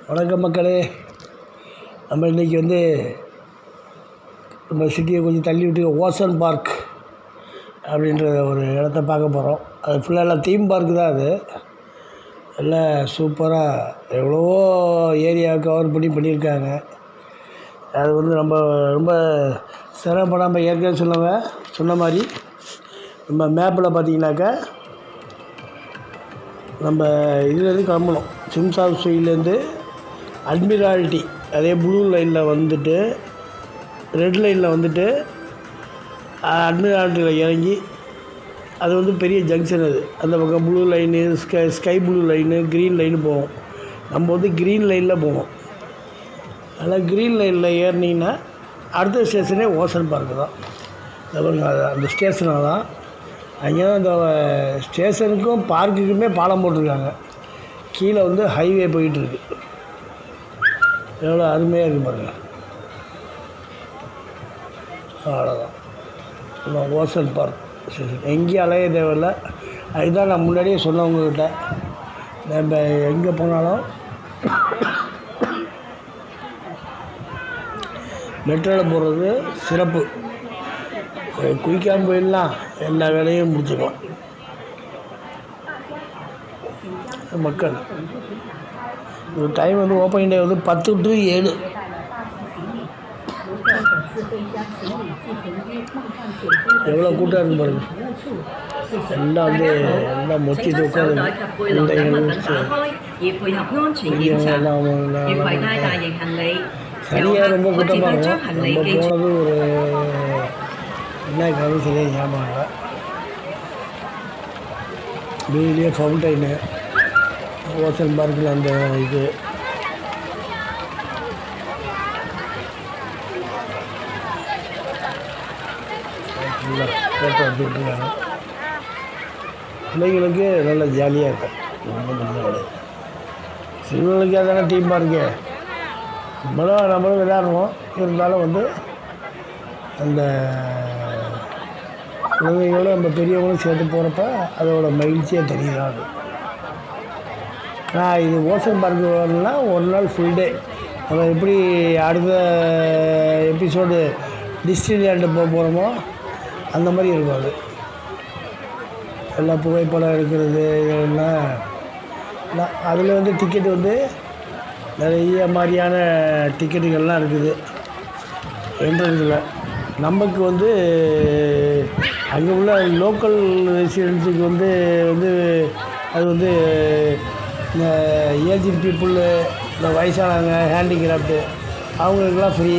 வணக்கம் மக்களே. நம்ம இன்றைக்கி நம்ம சிட்டியை கொஞ்சம் தள்ளி விட்டு ஓசன் பார்க் அப்படின்ற ஒரு இடத்த பார்க்க போகிறோம். அது ஃபுல்லாக எல்லாம் தீம் பார்க்கு தான். அது எல்லாம் சூப்பராக எவ்வளவோ ஏரியா கவர் பண்ணியிருக்காங்க. அது நம்ம ரொம்ப சிரமப்படாமல் ஏற்கனவே சொன்ன மாதிரி நம்ம மேப்பில் பார்த்திங்கனாக்கா நம்ம இதுலேருந்து கிளம்பணும். சிம்சாப் ஸ்ட்ரீட்லேருந்து அட்மிரால்ட்டி அதே ப்ளூ லைனில் வந்துட்டு ரெட் லைனில் வந்துட்டு அட்மிரால்ட்டியில் இறங்கி அது பெரிய ஜங்ஷன். அது அந்த பக்கம் blue line sky blue line green line போவோம். நம்ம க்ரீன் லைனில் போவோம். அதனால் க்ரீன் லைனில் ஏறினீங்கன்னா அடுத்த ஸ்டேஷனே ஓசன் பார்க்கு தான். அந்த ஸ்டேஷனாக தான் அங்கே தான் அந்த ஸ்டேஷனுக்கும் பார்க்குக்குமே பாலம் போட்டிருக்காங்க. கீழே ஹைவே போயிட்டுருக்கு. எவ்வளோ அருமையாக இருக்குது பாருங்கள். அவ்வளோதான் ஓசன் பார்க் ஸ்டேஷன். எங்கேயும் அலைய தேவையில்லை. அதுதான் நான் முன்னாடியே சொன்னவங்கக்கிட்ட, நம்ம எங்கே போனாலும் மெட்ரோவில் போகிறது சிறப்பு. குயிக்காக போயிடலாம், எல்லா வேலையும் முடிச்சுக்கலாம். மக்கள் ஒரு டைம் ஓப்பனிங் டே 10 to 7. எவ்வளோ கூட்டம் இருக்கு பாருங்க. எல்லாம் எல்லாம் மொச்சிட்டு உட்காந்து சரியாக ரொம்ப கூட்டமாக இருக்கும். நம்ம போனது ஒரு என்ன காலம் சரியாக ஞாபகம் இல்லை. டெய்லியே ஃபவுண்டைனு ஓசன் பார்க்கில் அந்த இது ஃபோட்டோ எடுத்துக்கிட்டுருக்காங்க. பிள்ளைங்களுக்கு நல்லா ஜாலியாக இருக்கும். சிறுவர்களுக்காக தானே டீம் பார்க்கு. நம்மளும் விளையாடுவோம். இருந்தாலும் அந்த குழந்தைங்களோட நம்ம பெரியவங்களும் சேர்த்து போகிறப்ப அதோட மகிழ்ச்சியாக தெரியுது. ஆனால் இது ஓசன் பார்க்கு வரணும்னா ஒரு நாள் ஃபுல் டே. நம்ம எப்படி அடுத்த எபிசோடு டிஸ்னிலேண்டு போகிறோமோ அந்த மாதிரி இருக்கும். அது எல்லாம் புகைப்படம் எடுக்கிறது இதெல்லாம். அதில் டிக்கெட்டு நிறைய மாதிரியான டிக்கெட்டுகள்லாம் இருக்குது என்ட்ரன்ஸில். நமக்கு அங்கே உள்ள லோக்கல் ரெசிடென்ஸுக்கு அது இந்த ஏஜ்டு பீப்புள், இந்த வயசானவங்க, ஹேண்டிகிராஃப்டு அவங்களுக்கெல்லாம் ஃப்ரீ.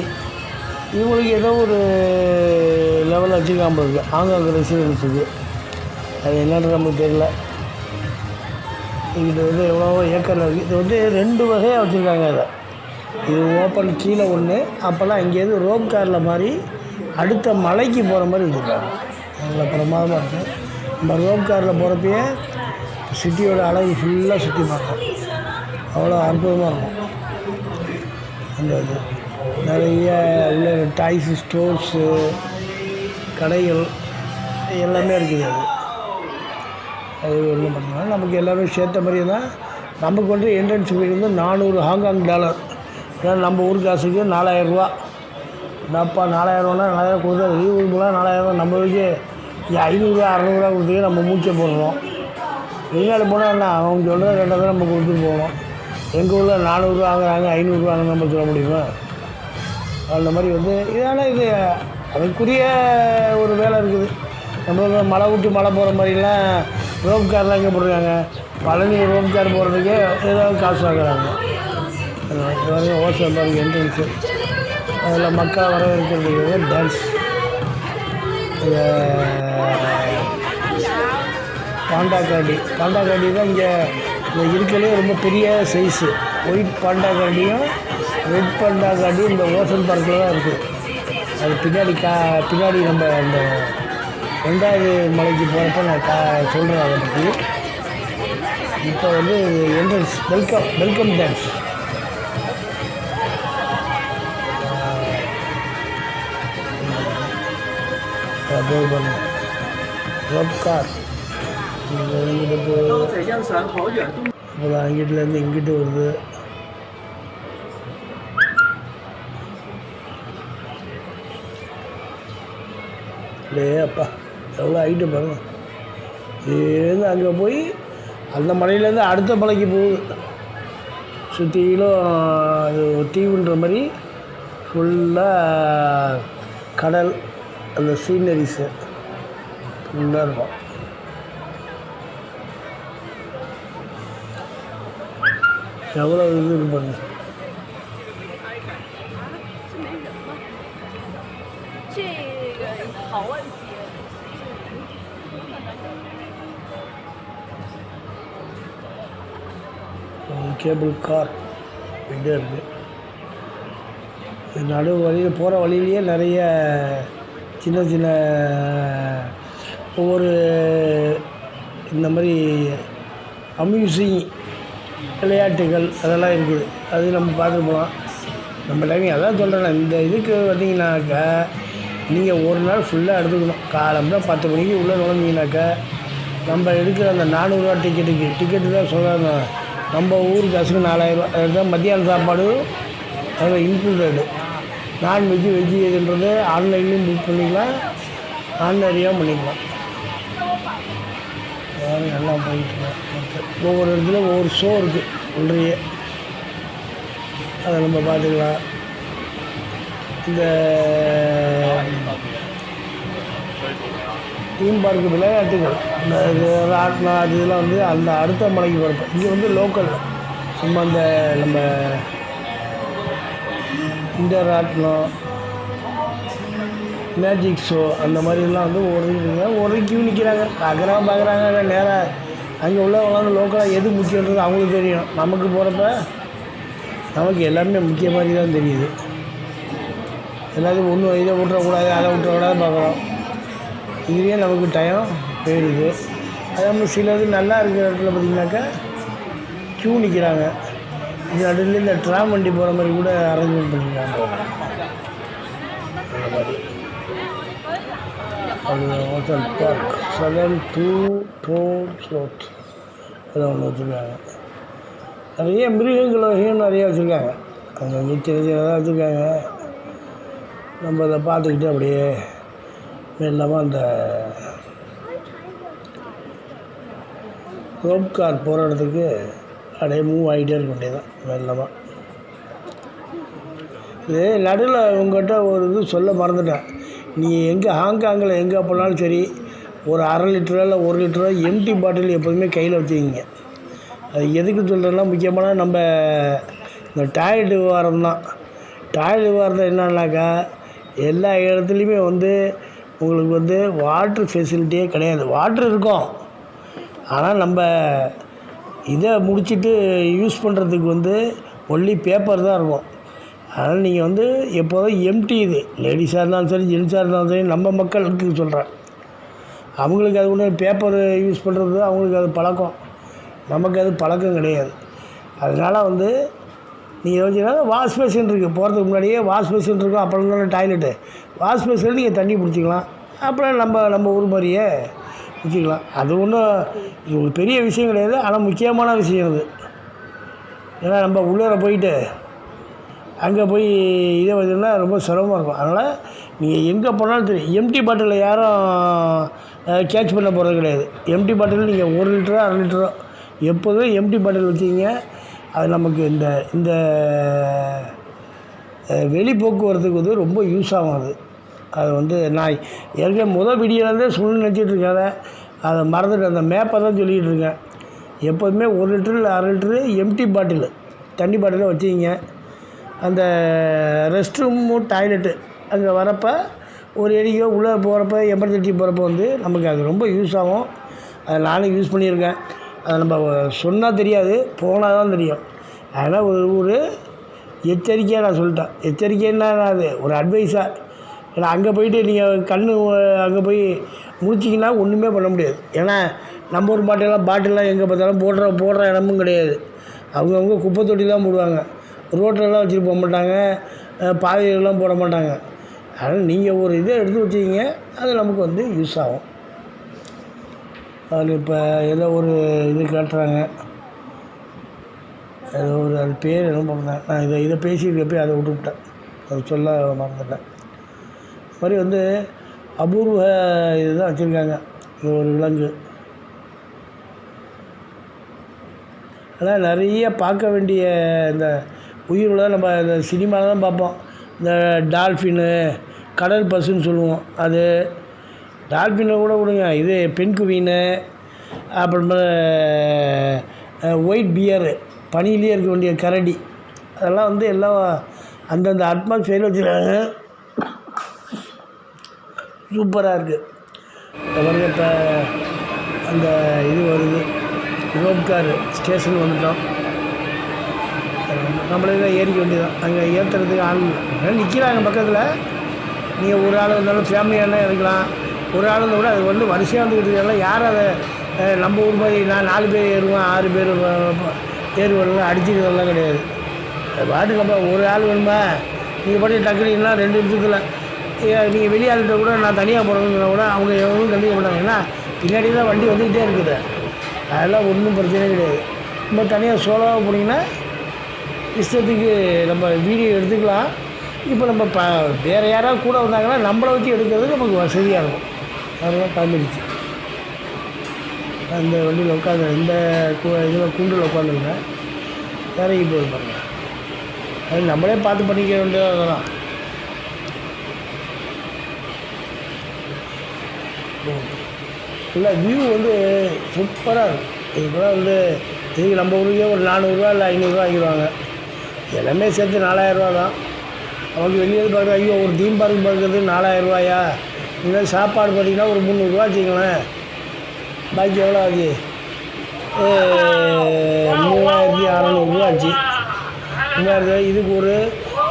இவங்களுக்கு ஏதோ ஒரு லெவலில் வச்சுருக்காமல் இருக்குது அவங்க ரெசிடென்ஸுக்கு. அது என்னன்னு நமக்கு தெரியல. இது எவ்வளோ ஏக்கரில் இருக்குது. இது 2 வகையாக வச்சுருக்காங்க. அதை இது ஓப்பன் கீழே ஒன்று, அப்போல்லாம் இங்கேருந்து ரோப் காரில் மாதிரி அடுத்த மலைக்கு போகிற மாதிரி வச்சுருக்காங்க. அவ்வளோ பிரமாதமாக இருக்கும். நம்ம ரோப் காரில் போகிறப்பயே சிட்டியோட அழகு ஃபுல்லாக சுற்றி பார்க்கும். அவ்வளோ அற்புதமாக இருக்கும். அந்த இது நிறைய உள்ள டாய்ஸு, ஸ்டோர்ஸு, கடைகள் எல்லாமே இருக்குது. அது ஒன்றும் பார்த்தீங்கன்னா நமக்கு எல்லாமே சேர்த்த மாதிரியே தான். நமக்கு என்ட்ரன்ஸ் ஃபீஸ் 400 ஹாங்காங் டாலர். ஏன்னா நம்ம ஊர் காசுக்கு 4000 ரூபா. என்னப்பா 4000 ரூபானா 4000 கொடுத்தா லீவு போனால் 4000 ரூபா. நம்மளுக்கு 500 600 கொடுத்துக்க நம்ம மூச்சை போடுறோம். வெளிநாடு போனால் என்ன அவங்க சொல்கிற 2000 நம்ம கொடுத்துட்டு போகணும். எங்கள் ஊரில் 400 வாங்குறாங்க, 500 வாங்க நம்ம சொல்ல முடியுமா? அந்த மாதிரி இதனால் இது அதுக்குரிய ஒரு வேலை இருக்குது. நம்ம மலை விட்டு மலை போகிற மாதிரிலாம் ரோப் கார்லாம் எங்கே போட்டிருக்காங்க. பழனி ரோப் கார் போகிறதுக்கே ஏதாவது காசு வாங்குறாங்க. இது வரைக்கும் ஓசன் பார்க்கு என்ட்ரன்ஸு. அதில் மக்கள் வரவேற்கிறதுக்கு டான்ஸ், பாண்டா காண்டி தான் இங்கே இருக்கிறதுலே ரொம்ப பெரிய சைஸு. ஒயிட் பாண்டா காண்டியும் ரெட் பாண்டா காண்டியும் இந்த ஓசன் பார்க்கில் தான் இருக்குது. அது பின்னாடி நம்ம அந்த 2வது மலைக்கு போகிறப்ப நான் சொல்கிறேன் அதை பற்றி. இப்போ entrance welcome dance. Rope car அங்கிட்டுலேருந்து இங்கிட்டு வருது. அப்படியே அப்பா எவ்வளோ ஹைட்டு பாருங்கள். இதுலேருந்து அங்கே போய் அந்த மலையிலேருந்து அடுத்த மலைக்கு போகுது. சுற்றிலும் அது தீவுன்ற மாதிரி ஃபுல்லாக கடல், அந்த சீனரிஸு ஃபுல்லாக இருக்கும். எவ்வளோ இது இருப்பாங்க. கேபிள் கார் இதே இருக்குது. நடு வழியில் போகிற வழியிலேயே நிறைய சின்ன சின்ன ஒவ்வொரு இந்த மாதிரி அம்யூசிங் விளையாட்டுகள் அதெல்லாம் இருக்குது. அது நம்ம பார்த்துட்டு போகலாம். நம்ம டைமிங் அதான் சொல்கிறேன். இந்த இதுக்கு வந்தீங்கன்னாக்கா நீங்கள் ஒரு நாள் ஃபுல்லாக எடுத்துக்கணும். காலம்புற 10 மணிக்கு உள்ளே நுழைஞ்சிங்கனாக்கா நம்ம எடுக்கிற அந்த 400 டிக்கெட்டு தான் சொல்கிறாங்க. நம்ம ஊர் காசுக்கு 4000 அதுதான் மத்தியானம் சாப்பாடு அதில் இன்க்ளூடடு. நான்வெஜ்ஜு வெஜ்ஜு எதுன்றது ஆன்லைன்லேயும் புக் பண்ணிக்கலாம், ஆன்லைன்லேயும் பண்ணிக்கலாம். வேறு எல்லாம் போயிட்டுருக்கேன். ஒவ்வொரு இடத்துல ஒவ்வொரு ஷோ இருக்குது உள்ளே, அதை நம்ம பார்த்துக்கலாம். இந்த தீம் பார்க்கு விளையாட்டுகள், இந்த இது ராட்னா அது இதெல்லாம் வந்து அந்த அடுத்த மலைக்கு வரப்போம். இங்கே வந்து லோக்கல் சும்மா அந்த நம்ம இந்த ராட்னம், மேஜிக் ஷோ அந்த மாதிரிலாம் வந்து ஒரு கியூ நிற்கிறாங்க. பார்க்குறாங்க நேராக அங்கே உள்ளவங்களாம் லோக்கலாக எது முக்கியன்றது அவங்களுக்கு தெரியும். நமக்கு போகிறப்ப நமக்கு எல்லாமே முக்கிய மாதிரி தான் தெரியுது. எல்லாத்தையும் ஒன்றும் இதை விட்டுறக்கூடாது அதை விட்டுறக்கூடாது பார்க்குறோம். இதுலேயே நமக்கு டைம் போயிடுது. அதே மாதிரி சிலது நல்லா இருக்கிற இடத்துல பார்த்திங்கனாக்கா க்யூ நிற்கிறாங்க. இது நடுவில் இந்த ட்ராம் வண்டி போகிற மாதிரி கூட அரேஞ்ச்மெண்ட் பண்ணிக்கிறாங்க. அந்த மாதிரி அது ஹோட்டல் பார்க் 724 ஸ்லோட் அதை ஒன்று வச்சுருக்காங்க. நிறைய மிருகங்கள் வகையும் நிறைய வச்சுருக்காங்க. அங்கே சின்ன சின்னதாக வச்சுருக்காங்க. நம்ம அதை பார்த்துக்கிட்டு அப்படியே மெல்லமாக அந்த ரோப் கார் போகிற இடத்துக்கு அப்படியே மூவ் ஆகிட்டே இருக்க வேண்டியதான் மெல்லமாக. இது நடுவில் உங்கள்கிட்ட ஒரு இது சொல்ல மறந்துட்டேன். நீங்கள் எங்கே ஹாங்காங்கில் எங்கே போனாலும் சரி, ஒரு 1/2 லிட்டரோ இல்லை 1 லிட்டரோ எம்டி பாட்டில் எப்போதுமே கையில் வச்சுக்கிங்க. அது எதுக்கு சொல்கிறேன்னா, முக்கியமான நம்ம இந்த டாய்லெட் விவகாரம் தான். டாய்லெட் விவகாரத்தில் என்னன்னாக்கா எல்லா இடத்துலையுமே வந்து உங்களுக்கு வந்து வாட்ரு ஃபெசிலிட்டியே கிடையாது. வாட்ரு இருக்கும், ஆனால் நம்ம இதை முடிச்சுட்டு யூஸ் பண்ணுறதுக்கு வந்து ஒன்லி பேப்பர் தான் இருக்கும். அதனால் நீங்கள் வந்து எப்போதும் எம்டி இது லேடிஸாக இருந்தாலும் சரி ஜென்ஸாக இருந்தாலும் சரி, நம்ம மக்களுக்கு சொல்கிறேன், அவங்களுக்கு அது ஒன்று பேப்பர் யூஸ் பண்ணுறது அவங்களுக்கு அது பழக்கம், நமக்கு அது பழக்கம் கிடையாது. அதனால் வந்து நீங்கள் யோசிச்சீங்கன்னா வாஷ் பேஷன் இருக்குது. போகிறதுக்கு முன்னாடியே வாஷ் பேஷன் இருக்கும். அப்புறம் தானே டாய்லெட்டு. வாஷ் பேஷனில் நீங்கள் தண்ணி பிடிச்சிக்கலாம். அப்புறம் நம்ம ஊர் மாதிரியே பிடிச்சிக்கலாம். அது ஒன்றும் இது ஒரு பெரிய விஷயம் கிடையாது, ஆனால் முக்கியமான விஷயம் அது. ஏன்னா நம்ம உள்ளே போயிட்டு அங்கே போய் இதை வச்சுன்னா ரொம்ப சிரமமாக இருக்கும். அதனால் நீங்கள் எங்கே போனாலும் தெரியும், எம்டி பாட்டிலில் யாரும் கேட்ச் பண்ண போகிறது கிடையாது. எம்டி பாட்டில் நீங்கள் 1 லிட்டரோ 1/2 லிட்டரோ எப்போதும் எம்டி பாட்டில் வச்சுக்கிங்க. அது நமக்கு இந்த வெளி போக்குவரத்துக்கு வந்து ரொம்ப யூஸ் ஆகும். அது வந்து நான் ஏற்கனவே வீடியோலேருந்தே சொல்லி நினச்சிட்ருக்கேன். அதை மறந்துட்டு அந்த மேப்பை தான் சொல்லிகிட்டு இருக்கேன். எப்போதுமே 1 லிட்டரு இல்லை 1/2 லிட்டரு எம்டி பாட்டில் தண்ணி பாட்டிலில் வச்சுக்கிங்க. அந்த ரெஸ்ட் ரூமு டாய்லெட்டு அங்கே வரப்போ ஒரு எடிக்கோ உள்ளே போகிறப்ப எமர்ஜென்சி போகிறப்ப வந்து நமக்கு அது ரொம்ப யூஸ் ஆகும். அதை நானும் யூஸ் பண்ணியிருக்கேன். அதை நம்ம சொன்னால் தெரியாது, போனால் தான் தெரியும். அதனால் ஒரு எச்சரிக்கையாக நான் சொல்லிட்டேன். எச்சரிக்கைன்னா அது ஒரு அட்வைஸாக. ஏன்னா அங்கே போயிட்டு நீங்கள் அங்கே போய் முடிச்சிங்கன்னா ஒன்றுமே பண்ண முடியாது. ஏன்னா நம்ம ஒரு பாட்டிலாம் எங்கே பார்த்தாலும் போடுற இடமும் கிடையாது. அவங்கவுங்க குப்பை தொட்டி தான் போடுவாங்க. ரோட்டிலலாம் வச்சுட்டு போக மாட்டாங்க, பாதையிலலாம் போட மாட்டாங்க. அதனால் நீங்கள் ஒரு இதை எடுத்து வச்சுக்கிங்க, அது நமக்கு வந்து யூஸ் ஆகும். அதில் இப்போ ஏதோ ஒரு இது காட்டுறாங்க, ஏதோ ஒரு அது பேர் என்ன பண்ணுறேன் நான் இதை பேசிட்டு போய் அதை விட்டுவிட்டேன், அது சொல்ல மறந்துட்டேன். இது மாதிரி வந்து அபூர்வ இதுதான் வச்சுருக்காங்க. இது ஒரு விலங்கு. ஆனால் நிறைய பார்க்க வேண்டிய இந்த உயிரோட நம்ம இந்த சினிமாவில் தான் பார்ப்போம். இந்த டால்ஃபின்னு, கடல் பசுன்னு சொல்லுவோம். அது டால்ஃபினில் கூட விடுங்க, இது பென்குவின்னு, அப்புறமா ஒயிட் பியரு, பனியிலே இருக்க வேண்டிய கரடி, அதெல்லாம் வந்து எல்லாம் அந்தந்த அட்மாஸ்பியரில் வச்சுருக்காங்க. சூப்பராக இருக்குது. பாருங்க, இப்போ அந்த இது வருது, ரோப்கார் ஸ்டேஷன் வந்துட்டோம். நம்மளே தான் ஏறிக்க வேண்டியதான். அங்கே ஏற்றுறதுக்கு ஆள் நிற்கிறாங்க பக்கத்தில். நீங்கள் ஒரு ஆள் இருந்தாலும் ஃபேமிலியாலாம் இருக்கலாம். ஒரு ஆள் இருந்தால் கூட அது வந்து வரிசையாக வந்துக்கிட்டு இருக்கலாம். யார் அதை நம்ம ஊர் மாதிரி நான் 4 பேர் ஏறுவேன், 6 பேர் ஏறுவெல்லாம் அடிச்சுக்கிறதெல்லாம் கிடையாது. அது பாட்டுக்கு நம்ம ஒரு ஆள் வேணுமா, நீங்கள் பாட்டு டக்குனீங்கன்னா 2 நிமிஷத்தில் நீங்கள் வெளியாள்கிட்ட கூட நான் தனியாக போகிறதுன்னா கூட அவங்க எவ்வளோ கண்டிக்க மாட்டாங்க. ஏன்னா பின்னாடி தான் வண்டி வந்துக்கிட்டே இருக்குது. அதெல்லாம் ஒன்றும் பிரச்சனை கிடையாது. நம்ம தனியாக சோலோவாக போனீங்கன்னா இஷ்டத்துக்கு நம்ம வீடியோ எடுத்துக்கலாம். இப்போ நம்ம வேறு யாராவது கூட வந்தாங்கன்னா நம்மளை வச்சு எடுக்கிறது நமக்கு வசதியாக இருக்கும். அதெல்லாம் கலந்துருச்சு. அந்த வண்டியில் உட்காந்து இந்த இதில் கூண்டில் உட்காந்துருங்க, இறங்கி போயிருப்பாங்க. அது நம்மளே பார்த்து பண்ணிக்க வேண்டியது. அதெல்லாம் இல்லை, வியூ வந்து சூப்பராக இருக்கும். இதுக்கெல்லாம் வந்து இதுக்கு நம்ம ஊருக்கே ஒரு 400 இல்லை 500 ஆகிடுவாங்க. எல்லாமே சேர்த்து 4000 தான். அவங்க வெளியே பார்க்குற ஐயோ ஒரு தீம் பார்க் பார்க்குறது 4000 இல்லை சாப்பாடு பார்த்திங்கன்னா ஒரு 300 வச்சுங்களேன். பாக்கி எவ்வளோ ஆச்சு? 3600 ஆச்சு. 3000. இதுக்கு ஒரு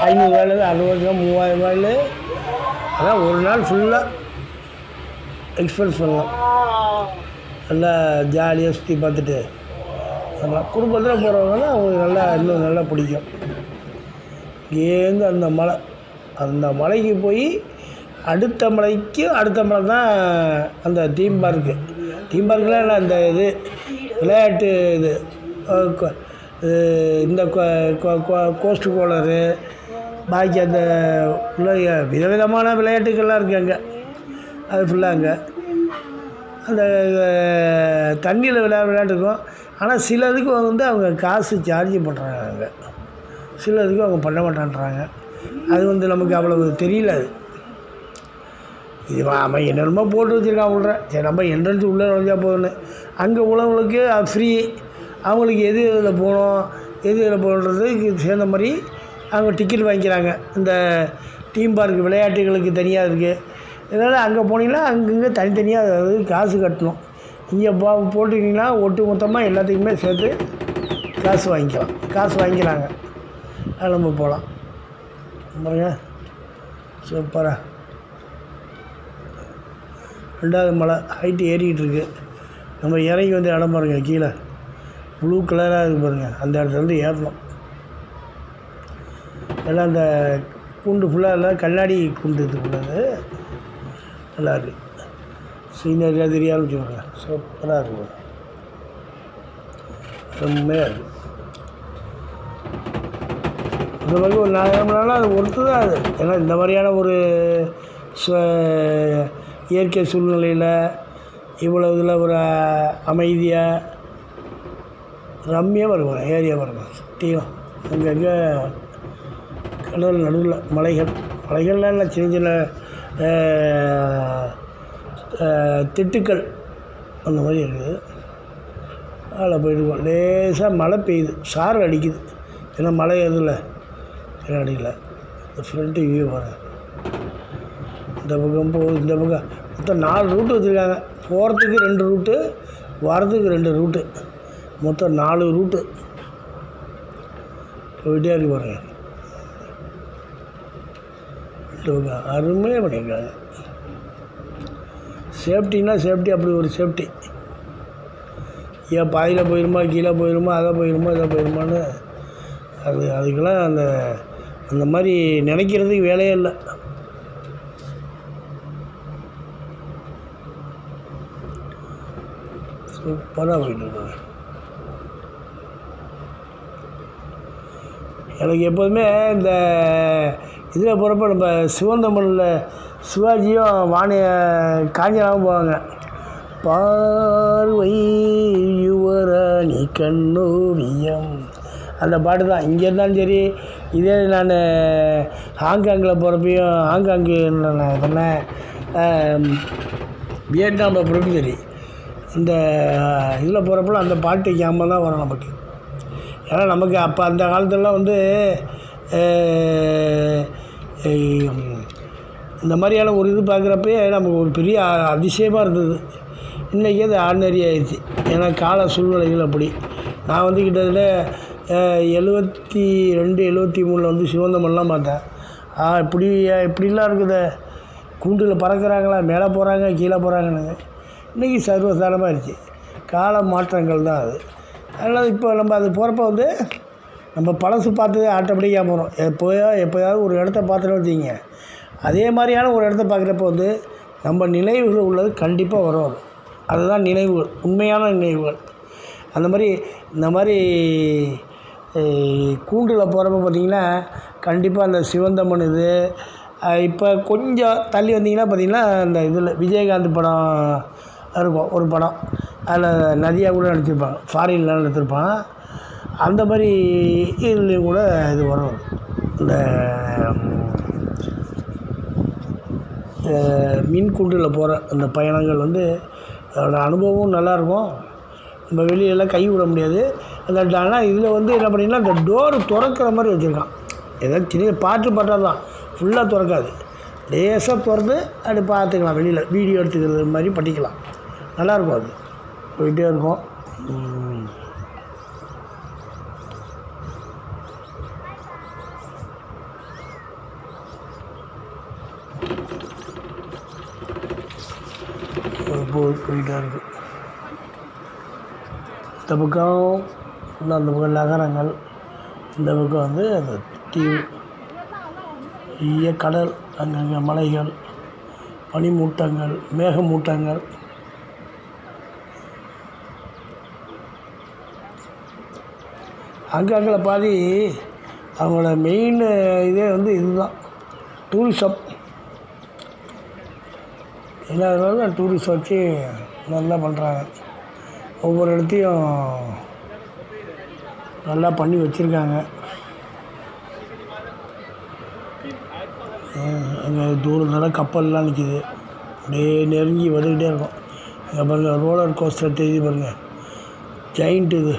500 60 3000. அதான் ஒரு நாள் ஃபுல்லாக எக்ஸ்பென்ஸ் பண்ணலாம். நல்லா ஜாலியாக சுற்றி பார்த்துட்டு அதெல்லாம் குடும்பத்தில் போகிறவங்கன்னா அவங்களுக்கு நல்லா இன்னும் நல்லா பிடிக்கும். இங்கேருந்து அந்த மலைக்கு போய் அடுத்த மலை தான் அந்த தீம் பார்க்கு. தீம் பார்க்கில் இல்லை, அந்த இது விளையாட்டு இது இந்த கோஸ்ட் கோலரு, பாக்கி அந்த உள்ள விதவிதமான விளையாட்டுக்கள்லாம் இருக்குது அங்கே. அது ஃபுல்லாக அங்கே அந்த தண்ணியில் விளையாட்டுருக்கும். ஆனால் சிலதுக்கு வந்து அவங்க காசு சார்ஜ் பண்ணுறாங்க. அங்கே சிலதுக்கு அவங்க பண்ண மாட்டான்றாங்க. அது வந்து நமக்கு அவ்வளவு தெரியல. அது இது அவன் என்னென்னமோ போட்டு வச்சுருக்கான் உள்ள. சரி, நம்ம என்ட்ரன்ஸ் உள்ளே நுழைஞ்சா போகணும். அங்கே உள்ளவங்களுக்கு ஃப்ரீ. அவங்களுக்கு எது இதில் போகணும், எது இதில் போகணுன்றதுக்கு சேர்ந்த மாதிரி அவங்க டிக்கெட் வாங்கிக்கிறாங்க. இந்த தீம் பார்க் விளையாட்டுகளுக்கு தனியாக இருக்குது. இதனால் அங்கே போனீங்கன்னா அங்கங்கே தனித்தனியாக அதாவது காசு கட்டணும். இங்கே போட்டிங்கன்னா ஒட்டு மொத்தமாக எல்லாத்துக்குமே சேர்த்து காசு வாங்கிக்கிறாங்க. அது நம்ம போகலாம். பாருங்க, சூப்பராக 2வது மலை ஹைட்டு ஏறிக்கிட்டு இருக்குது. நம்ம இறங்கி வந்து இடம் பாருங்கள், கீழே ப்ளூ கலராக இருக்குது பாருங்கள். அந்த இடத்துலேருந்து ஏறணும். எல்லாம் அந்த கூண்டு ஃபுல்லாக எல்லாம் கண்ணாடி கூண்டு இதுக்குள்ளது நல்லா இருக்குது. சீனரியாக தெரிய ஆரம்பிச்சுக்கோங்க. சூப்பராக இருக்கும். செம்மையாக இருக்குது. இந்த மாதிரி ஒரு 4000 நாளாக அது ஒருத்து தான் அது. ஏன்னா இந்த மாதிரியான ஒரு இயற்கை சூழ்நிலையில் இவ்வளோ இதில் ஒரு அமைதியாக ரம்மியாக வருவாங்க. ஏரியா வருங்க சுற்றியும் அங்கங்கே கடல் நடுவில் மலைகள்லாம் இல்லை, சின்ன சின்ன திட்டுக்கள் அந்த மாதிரி இருக்குது. அதில் போயிட்டுருக்கோம். லேசாக மழை பெய்யுது, சாரல் அடிக்குது. ஏன்னா மழை எதில் அடிக்கல. இந்த ஃப்ரண்ட்டு வியூ பாருங்கள். இந்த பக்கம் போகுது, இந்த பக்கம் மொத்தம் 4 ரூட்டு வச்சுருக்காங்க. போகிறதுக்கு 2 ரூட்டு, வரதுக்கு 2 ரூட்டு, மொத்தம் 4 ரூட்டு போயிட்டே இருக்கு பாருங்கள். அருமையாக பண்ணியிருக்காங்க. சேஃப்டின்னா சேஃப்டி, அப்படி ஒரு சேஃப்டி. ஏன் பாதியில் போயிடுமா, கீழே போயிடுமா, அதை போயிடுமா, இதை போயிடுமான்னு அதுக்கெல்லாம் அந்த மாதிரி நினைக்கிறதுக்கு வேலையே இல்லை. சூப்பராக போயிட்டுருக்காங்க. எனக்கு எப்போதுமே இந்த இதில் போகிறப்ப நம்ம சிவாஜியும் காஞ்சனாவும் போவாங்க. பார்வை யுவராணி கண்ணோவியம், அந்த பாட்டு தான். இங்கே இருந்தாலும் சரி, இதே நான் ஹாங்காங்கில் போகிறப்பையும், ஹாங்காங்கு என்ன வியட்நாமில் போகிறப்பையும் சரி, இந்த இதில் போகிறப்பெல்லாம் அந்த பாட்டு ஞாபகம் தான் வரும் நமக்கு. ஏன்னா நமக்கு அப்போ அந்த காலத்துலலாம் வந்து இந்த மாதிரியான ஒரு இது பார்க்குறப்பயே நமக்கு ஒரு பெரிய அதிசயமாக இருந்தது. இன்றைக்கி அது ஆர்டினரி ஆகிடுச்சு. ஏன்னா கால சூழ்நிலைகள் அப்படி. நான் வந்து கிட்டத்தட்ட 72 73 வந்து சிவந்தமல்லாம் பார்த்தேன். இப்படிலாம் இருக்குது, கூண்டில் பறக்கிறாங்களா, மேலே போகிறாங்க கீழே போகிறாங்கன்னு. இன்றைக்கி சர்வசாதாரணமாக இருந்துச்சு. கால மாற்றங்கள் தான் அது. அதனால் இப்போ நம்ம அது போகிறப்ப வந்து நம்ம பழசு பார்த்ததே ஆட்டோமேட்டிக்காக போகிறோம். எப்போயாவது ஒரு இடத்த பார்த்துட்டோன்னு வச்சுக்கிங்க, அதே மாதிரியான ஒரு இடத்த பார்க்குறப்ப வந்து நம்ம நினைவுகள் உள்ளது கண்டிப்பாக வரும். அதுதான் நினைவுகள், உண்மையான நினைவுகள். அந்த மாதிரி இந்த மாதிரி கூண்டில் போகிறப்ப பார்த்திங்கன்னா கண்டிப்பாக அந்த சிவந்தமன் இது. இப்போ கொஞ்சம் தள்ளி வந்தீங்கன்னா பார்த்திங்கன்னா இந்த இதில் விஜயகாந்த் படம் இருக்கும், ஒரு படம். அதில் நதியாக கூட நடிச்சிருப்பாங்க, ஃபாரின்லாம் எடுத்திருப்பான். அந்த மாதிரி இதுலேயும் கூட இது வரும். இந்த மீன்கூண்டில் போகிற அந்த பயணங்கள் வந்து அதோடய அனுபவமும் நல்லாயிருக்கும். நம்ம வெளியெல்லாம் கை விட முடியாது. ஆனால் இதில் வந்து என்ன பண்ணிங்கன்னா இந்த டோரு திறக்கிற மாதிரி வச்சுருக்கான். ஏதாவது சின்ன பாட்டாக தான், ஃபுல்லாக திறக்காது, லேசாக திறந்து அப்படி பார்த்துக்கலாம். வெளியில் வீடியோ எடுத்துக்கிறது மாதிரி பண்ணிக்கலாம். நல்லாயிருக்கும். அது போயிட்டே இருக்கும். போயிட்டே இருக்குது. இந்த பக்கம் அந்த பக்கம் நகரங்கள், இந்த பக்கம் வந்து அந்த தீவு, கடல், அங்கங்கே மலைகள், பனிமூட்டங்கள், மேகமூட்டங்கள். அங்கங்கே பாதி அவங்களோட மெயின் இதே வந்து இதுதான், டூரிசம். எல்லா இடத்துலையும் டூரிஸ்ட் வச்சு நல்லா பண்ணுறாங்க. ஒவ்வொரு இடத்தையும் நல்லா பண்ணி வச்சுருக்காங்க. அங்கே தூரத்தில் கப்பல்லாம் நிற்கிது, அப்படியே நெருங்கி வந்துக்கிட்டே இருக்கும். அங்கே பாருங்கள் ரோலர் கோஸ்டர் தெரியுது பாருங்கள், ஜெயிண்ட். இது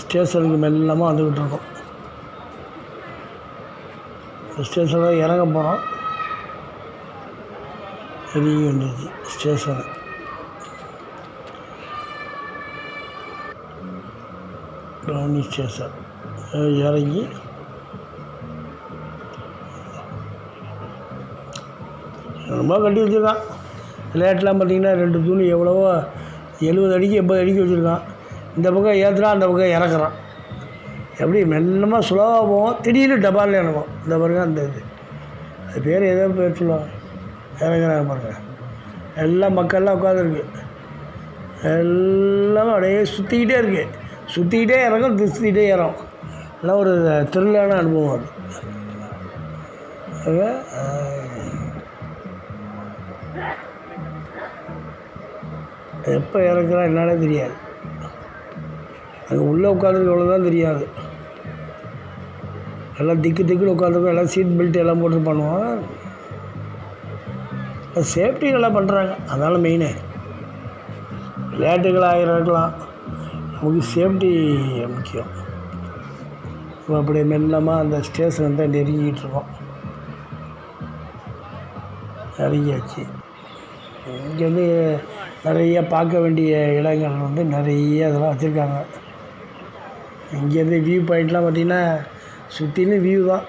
ஸ்டேஷனுக்கு மெல்லமாக வந்துக்கிட்டு இருக்கோம். ஸ்டேஷனில் இறங்க போகிறோம். இறங்கி வந்துச்சு ஸ்டேஷனு. டவுனி ஸ்டேஷன் இறங்கி ரொம்ப கட்டி வச்சுருக்கான். லேட்லாம் பார்த்திங்கன்னா 2 தூண் எவ்வளவோ 70 அடிக்கு 80 அடிக்கு வச்சுருக்கான். இந்த பக்கம் ஏற்றுறான், அந்த பக்கம் இறக்குறான். எப்படி மெல்லமாக ஸ்லோவாக போவோம், திடீர்னு டபாலில் இறங்கும். இந்த பாருங்க அந்த இது, அது பேர் ஏதோ பேர் சொல்லுவாங்க. இறங்குறாங்க பாருங்கள், எல்லாம் மக்கள்லாம் உட்காந்துருக்கு. எல்லாமே அப்படியே சுற்றிக்கிட்டே இருக்குது, சுற்றிக்கிட்டே இறங்கும், சுற்றிக்கிட்டே இறங்கும். எல்லாம் ஒரு த்ரில்லான அனுபவம் அது. எப்போ இறக்குறான் என்னாலே தெரியாது. அங்கே உள்ளே உட்காந்துருக்கு எவ்வளோ தெரியாது. எல்லாம் திக்குன்னு உட்காந்துருக்கோம். எல்லாம் சீட் பெல்ட் எல்லாம் போட்டு பண்ணுவோம். சேஃப்டி நல்லா பண்ணுறாங்க, அதனால் மெயினு. விளையாட்டுகள் இருக்கலாம், நமக்கு சேஃப்டி முக்கியம். இப்போ அப்படியே மெல்லமாக அந்த ஸ்டேஷன் தான் நெருங்கிட்டு இருக்கோம். நெருங்கியாச்சு. இங்கேருந்து நிறைய பார்க்க வேண்டிய இடங்கள் வந்து நிறைய இதெல்லாம் வச்சுருக்காங்க. இங்கேருந்து வியூ பாயிண்ட்லாம் பார்த்திங்கன்னா சுற்றிலும் வியூ தான்.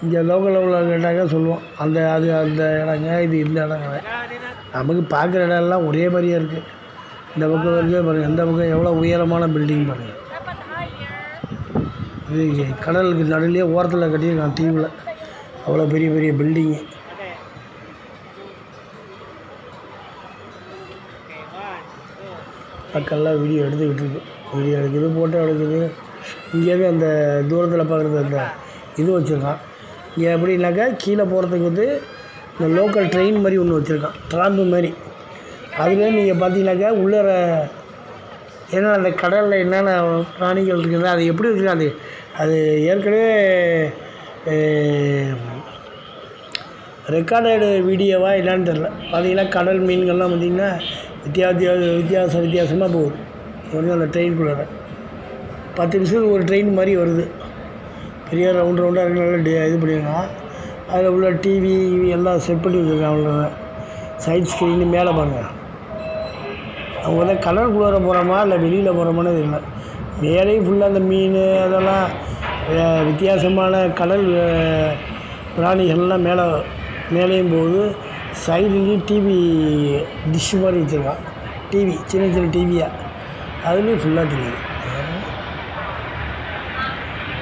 இங்கே லோக்கலில் உள்ள கேட்டாங்க சொல்லுவோம், அந்த இடங்க, இது இந்த இடங்க. நமக்கு பார்க்குற இடம்லாம் ஒரே மாதிரியே இருக்குது. இந்த பக்கம் வரைக்கும் பாருங்கள், இந்த பக்கம் எவ்வளோ உயரமான பில்டிங் பாருங்கள். இது கடலுக்கு நடுவிலே ஓரத்தில் கட்டியிருக்கான் தீவில், அவ்வளோ பெரிய பெரிய பில்டிங்கு. மக்கள்லாம் வீடியோ எடுத்துக்கிட்டு இருக்கு, வீடியோ எடுக்குது, ஃபோட்டோ எடுக்குது. இங்கேருந்து அந்த தூரத்தில் பார்க்குறது அந்த இது வச்சுருக்கான். இங்கே எப்படின்னாக்கா கீழே போகிறதுக்கு வந்து இந்த லோக்கல் ட்ரெயின் மாதிரி ஒன்று வச்சுருக்கான், ட்ராம்பு மாதிரி. அதில் நீங்கள் பார்த்தீங்கன்னாக்கா உள்ளே ஏன்னா அந்த கடலில் என்னென்ன பிராணிகள் இருக்குது, அது எப்படி இருக்குது, அது ஏற்கனவே ரெக்கார்டடு வீடியோவா என்னான்னு தெரில. பார்த்தீங்கன்னா கடல் மீன்கள்லாம் பார்த்திங்கன்னா வித்தியாசமாக போகுது. அந்த ட்ரெயின்குள்ளே 10 நிமிஷத்துக்கு ஒரு ட்ரெயின் மாதிரி வருது. பெரிய ரவுண்டாக இருக்கு, நல்லா இது பண்ணியிருக்கான். அதில் உள்ள டிவி எல்லாம் செட் பண்ணி வச்சுருக்காங்க. அவங்களோட சைட் ஸ்க்ரீனு மேலே பாருங்கள். அவங்க வந்து கடலுக்குள்ளே போகிறோமா இல்லை வெளியில் போகிறோமான்னு தெரியல. மேலேயும் ஃபுல்லாக அந்த மீன் அதெல்லாம் வித்தியாசமான கடல் பிராணிகள்லாம் மேலேயும் போகுது. சைட்லேயும் டிவி டிஷ்ஷு மாதிரி வச்சுருக்கான். டிவி சின்ன டிவியாக அதுலேயும் ஃபுல்லாக தெரியுது.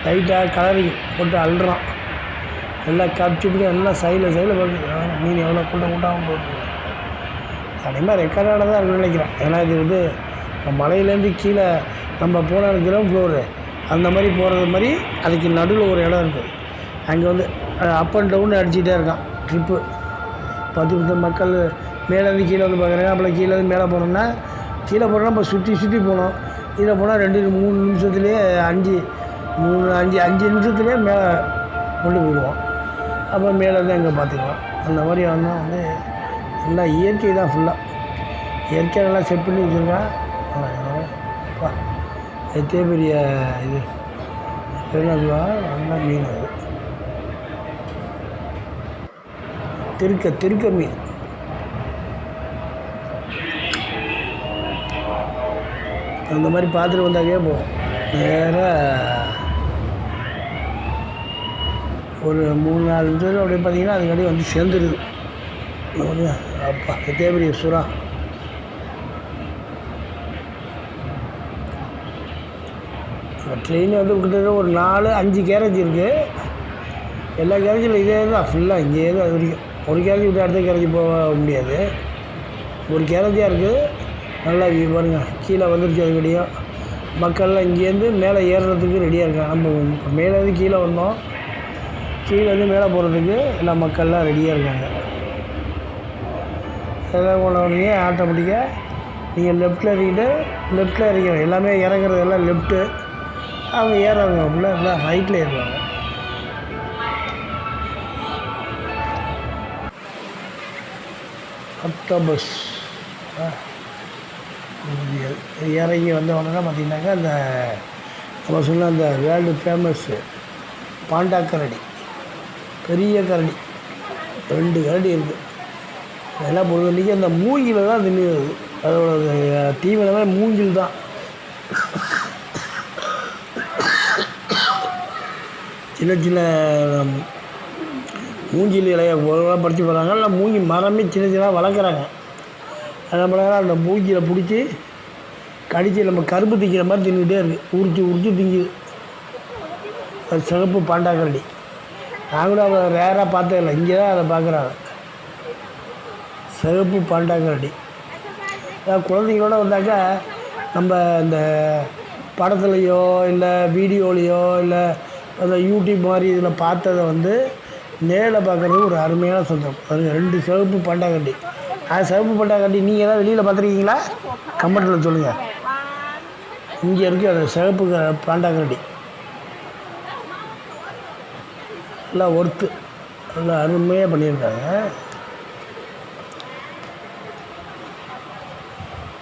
லைட்டாக கலரிங் போட்டு அள்ளுறான். எல்லாம் காப்பிச்சுப்படி எல்லாம் சைடில் பார்த்து மீன் எவ்வளோ கூட்டாகவும் போட்டு அதேமாதிரி ரெக்கார்டாக தான் இருக்குன்னு நினைக்கிறேன். ஏன்னா இது வந்து மலையிலேருந்து கீழே நம்ம போன கிரவுண்ட் ஃப்ளோரு அந்த மாதிரி போகிறது மாதிரி அதுக்கு நடுவில் ஒரு இடம் இருக்குது. அங்கே வந்து அப் அண்ட் டவுன் அடிச்சுட்டே இருக்கான் ட்ரிப்பு. 10 மக்கள் மேலேருந்து கீழே வந்து பார்க்குறாங்க. அப்புறம் கீழேருந்து மேலே போனோம்னா நம்ம சுற்றி போனோம். இதில் போனால் 2-3 நிமிஷத்துலேயே 5 நிமிஷத்துலேயே மேலே கொண்டு போயிடுவோம். அப்புறம் மேலேருந்து அங்கே பார்த்துக்கலாம். அந்த மாதிரி ஆனால் வந்து எல்லாம் இயற்கை தான், ஃபுல்லாக இயற்கை நல்லா செட் பண்ணி வச்சுருக்கான். அப்பா எத்தே பெரிய இது பெருநாள் நல்லா மீன். அது திருக்க மீன். அந்த மாதிரி பார்த்துட்டு வந்தாக்கே போகும். நேராக ஒரு 3-4 நிமிஷம் அப்படியே பார்த்தீங்கன்னா அதுக்காடி வந்து சேர்ந்துருது. அப்பா எத்தே பெரிய சுறா. ட்ரெயின் வந்து கிட்டத்தட்ட ஒரு 4-5 கேரேஜ் இருக்குது. எல்லா கேரேஜில் இதே தான் ஃபுல்லாக இங்கே தான். அது வரைக்கும் ஒரு கேரேஜ் விட்டு அடுத்த கேரேஜ் போக முடியாது. ஒரு கேரேஜாக இருக்குது. நல்லா பாருங்கள் கீழே வந்துருச்சு. அதுக்கடியும் மக்கள்லாம் இங்கேருந்து மேலே ஏறுறதுக்கு ரெடியாக இருக்காங்க. நம்ம மேலேருந்து கீழே வந்தோம், கீழேருந்து மேலே போகிறதுக்கு எல்லா மக்கள்லாம் ரெடியாக இருக்காங்க. எல்லாம் உடனே ஆட்டோமேட்டிக்காக நீங்கள் லெஃப்ட்டில் இறங்கிடும். எல்லாமே இறங்குறது எல்லாம் லெஃப்ட்டு. அவங்க ஏறுறாங்க அப்படின்னா எல்லாம் ரைட்டில் ஏறுவாங்க. அக்டோபஸ் இறங்கி வந்த உடனே பார்த்திங்கனாக்கா அந்த நம்ம சொன்ன அந்த வேர்ல்டு ஃபேமஸ்ஸு பாண்டா கரடி, பெரிய கரடி 2 கரடி இருக்குது. அதெல்லாம் பொறுத்த வரைக்கும் அந்த மூங்கில் தான் தின்னுது. அதோட தீவிரமே மூங்கில் தான். சின்ன மூங்கில் இலையை பறித்து போகிறாங்க. இல்லை மூங்கில் மரமே சின்ன வளர்க்குறாங்க. அது நம்மளால அந்த மூங்கிலை பிடிச்சி கடித்து நம்ம கரும்பு திங்கிற மாதிரி தின்னுக்கிட்டே இருக்குது. உரிச்சு திங்குது. அது சிகப்பு பாண்டா கரடி. நாங்களும் அதை ரேராக பார்த்தே இல்லை, இங்கே தான் அதை பார்க்குறாங்க. சிகப்பு பாண்டா கரடி. குழந்தைங்களோட வந்தாக்கா நம்ம இந்த படத்துலையோ இல்லை வீடியோலையோ இல்லை அந்த யூடியூப் மாதிரி இதில் பார்த்ததை வந்து நேரில் பார்க்குறது ஒரு அருமையான சொந்தம். அது 2 சிவப்பு பாண்டா கரடி. சிவப்பு பாண்டா கரடி நீங்கள் எதாவது வெளியில் பார்த்துருக்கீங்களா? கமெண்ட்டில் சொல்லுங்கள். இங்கே இருக்குது அது சிவப்பு பாண்டா கரடி. நல்லா ஒர்த்து, நல்லா அருமையாக பண்ணியிருக்காங்க.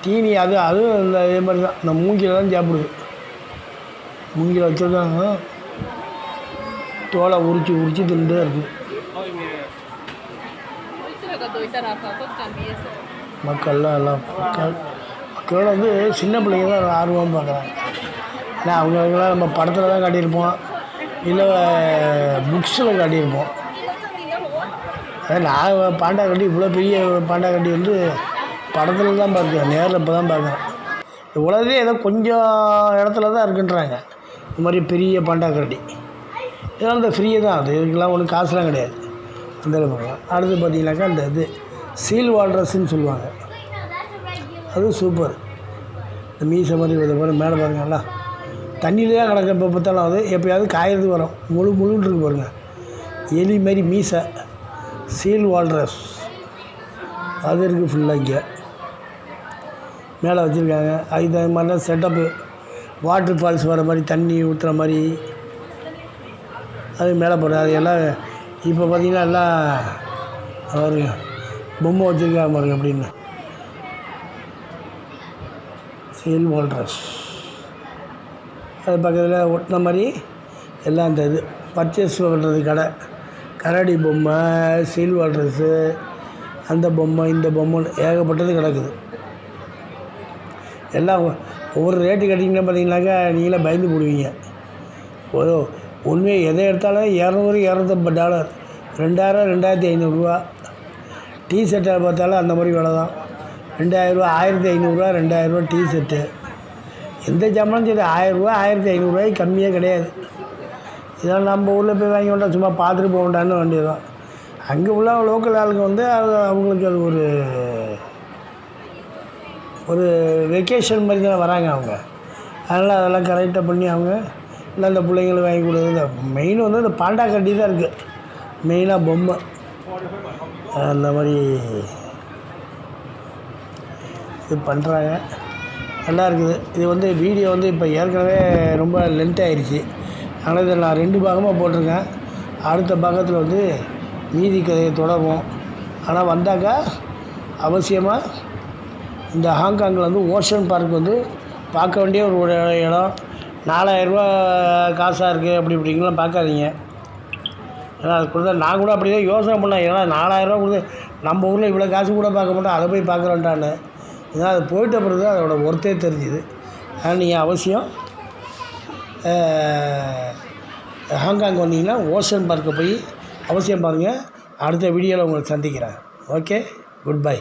தீனி அதுவும் இந்த இதே மாதிரி தான். இந்த மூங்கில் தான் சாப்பிடுது. மூங்கில் வச்சுருக்காங்க. தோலை உரிச்சு தின்னுட்டே இருக்குது. மக்கள்லாம் மக்களோட வந்து சின்ன பிள்ளைங்க தான் ஆர்வமாக பார்க்குறாங்க. ஏன்னா அவங்களுக்கெல்லாம் நம்ம படத்தில் தான் காட்டியிருப்போம், இல்லை புக்ஸில் காட்டியிருப்போம். நான் பாண்டா கட்டி இவ்வளோ பெரிய பாண்டா கட்டி வந்து படத்தில் தான் பார்க்குறேன், நேரில் இப்போ தான் பார்க்குறேன். உலகத்துலேயே ஏதோ கொஞ்சம் இடத்துல தான் இருக்குன்றாங்க இந்த மாதிரி பெரிய பாண்டா கரடி. இதெல்லாம் இந்த ஃப்ரீயே தான். அது இதுக்கெல்லாம் ஒன்றும் காசுலாம் கிடையாது. அந்த பார்க்கலாம். அடுத்து பார்த்தீங்கன்னாக்கா அந்த இது சீல் வால்ரஸ்ன்னு சொல்லுவாங்க. அது சூப்பர். இந்த மீசை மாதிரி இதை பாருங்க, மேலே பாருங்கள்லாம் தண்ணியிலே தான் கிடக்க எப்போ பார்த்தாலும் அது எப்போயாவது காயறது வரும். முழுன்னு இருக்கு பாருங்க, எலி மாரி மீசை. சீல் வால்ரஸ் அது இருக்குது ஃபுல்லாக. இங்கே மேலே வச்சுருக்காங்க. அதுக்கு தகுந்த மாதிரி தான் செட்டப்பு. வாட்ரு ஃபால்ஸ் வர மாதிரி, தண்ணி ஊற்றுற மாதிரி அது மேலே போடுறது. அது எல்லாம் இப்போ பார்த்திங்கன்னா எல்லாம் பாருங்க பொம்மை வச்சுருக்காங்க பாருங்க அப்படின்னு. சீல் வால்ரஸ் அது பக்கத்தில் ஒட்டின மாதிரி எல்லாம் அந்த இது பர்ச்சேஸ் பண்ணுறது கடை. கரடி பொம்மை, சீல் வால்ரஸ்ஸு, அந்த பொம்மை, இந்த பொம்மை ஏகப்பட்டது கிடக்குது. எல்லாம் ஒவ்வொரு ரேட்டு கேட்டிங்கன்னா பார்த்தீங்கன்னாக்கா நீங்களே பயந்து போடுவீங்க. ஒரு உண்மையை எதை எடுத்தாலும் $200-250, $2000 $2500. டீ-ஷர்ட்டை பார்த்தாலும் அந்த மாதிரி விலை தான். $2000 $1500 $2000 டீ-ஷர்ட்டு. எந்த ஜாமானும் சரி $1000 $1500 கம்மியாக கிடையாது. இதெல்லாம் நம்ம ஊரில் போய் வாங்கி வேண்டாம், சும்மா பார்த்துட்டு போக வேண்டான்னு வேண்டியது தான். அங்கே உள்ள லோக்கல் ஆளுங்க வந்து அவங்களுக்கு அது ஒரு வெக்கேஷன் மாதிரி தான் வராங்க அவங்க. அதனால் அதெல்லாம் கரெக்டாக பண்ணி அவங்க இல்லை அந்த பிள்ளைங்களுக்கு வாங்கி கொடுக்குறது. மெயின் வந்து இந்த பாண்டா கட்டி தான் இருக்குது மெயினாக பொம்மை. அந்த மாதிரி இது பண்ணுறாங்க, நல்லா இருக்குது. இது வந்து வீடியோ வந்து இப்போ ஏற்கனவே ரொம்ப லென்த் ஆகிடுச்சி. அதனால் இதை நான் 2 பாகமாக போட்டிருக்கேன். அடுத்த பாகத்தில் வந்து மீதி கதையை தொடருவோம். ஆனால் வந்தாக்கா அவசியமாக இந்த ஹாங்காங்கில் வந்து ஓஷன் பார்க் வந்து பார்க்க வேண்டிய ஒரு இடம். $4000 காசாக இருக்குது அப்படி இப்படிங்கலாம் பார்க்காதீங்க. ஏன்னா அது கொடுத்தா நான் கூட அப்படி தான் யோசனை பண்ணேன். ஏன்னா $4000 கொடுத்து நம்ம ஊரில் இவ்வளோ காசு கூட பார்க்க மாட்டோம், அதை போய் பார்க்குறோன்ட்டான்னு. ஏன்னா அது போயிட்ட பிறகு தான் அதோட ஒர்த்தே தெரிஞ்சுது. அதனால் நீங்கள் அவசியம் ஹாங்காங் வந்தீங்கன்னா ஓஷன் பார்க்கை போய் அவசியம் பாருங்கள். அடுத்த வீடியோவில் உங்களை சந்திக்கிறேன். Okay, good bye.